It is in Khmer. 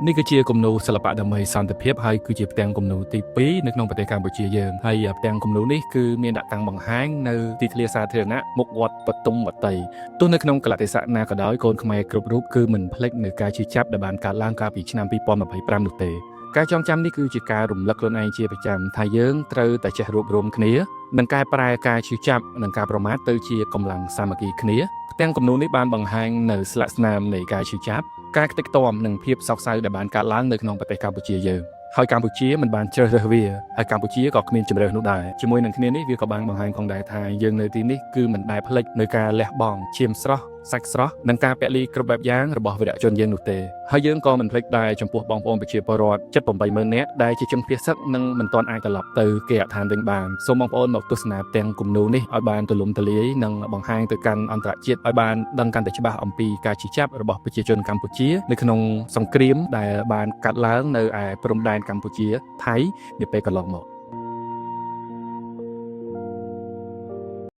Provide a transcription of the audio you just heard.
នេះគឺជាគំនូរសិល្បៈដើម្បីសន្តិភាពហើយគឺជាផ្ទាំងគំនូរទី2នៅក្នុងប្រទេសកម្ពុជាយើងហើយផ្ទាំងគំនូរនេះគឺមានដាក់តាំងបង្ហាញនៅទីធ្លាសាធារណៈមុខវត្តបទុមវតីទោះនៅក្នុងកលៈទេសៈណាក៏ដោយកូនខ្មែរគ្រប់រូបគឺមិនភ្លេចនៅការជឿចាប់ដែលបានកើតឡើងកាលពីឆ្នាំ2025នោះទេការចងចាំនេះគឺជាការរំលឹកខ្លួនឯងជាប្រចាំថាយើងត្រូវតែចេះរួបរวมគ្នានិងកែប្រែការជឿចាប់និងការប្រមាថទៅជាកម្លាំងសាមគ្គីគ្នាផ្ទាំងគំនូរនេះបានបង្ហាញនៅស្លាកស្នាមនៃការជឿចាប់ការខ្ទេចខ្ទាំនិងភាពសោកសៅដែលបានកើតឡើងនៅក្នុងប្រទេសកម្ពុជាយើងហើយកម្ពុជាមិនបានជ្រើសរើសវាហើយកម្ពុជាក៏គ្មានជម្រើសនោះដែរជាមួយនឹងគ្នានេះវាក៏បានបង្ហាញផងដែរថាយើងនៅទីនេះគឺមិនដែលភ្លេចនៅការលះបង់ឈាមស្រស់សាច់ស្រស់និងការពលីគ្រប់បែបយ៉ាងរបស់វីរជនយើងនោះទេហើយយើងក៏មិនភ្លេចដែរចំពោះបងប្អូនប្រជាពលរដ្ឋជិត 80000 នាក់ដែលជាជនភៀសសឹកនិងមិនទាន់អាចត្រឡប់ទៅគេហដ្ឋានវិញបានសូមបងប្អូនមកទស្សនាផ្ទាំងគំនូរនេះឲ្យបានទូលំទូលាយនិងបង្ហាញទៅកាន់អន្តរជាតិឲ្យបានដឹងកាន់តែច្បាស់អំពីការជិះចាប់របស់ប្រជាជនកម្ពុជានៅក្នុងសង្គ្រាមដែលបានកាត់ឡើងនៅឯព្រំដែនកម្ពុជាថៃនាពេលកន្លងមក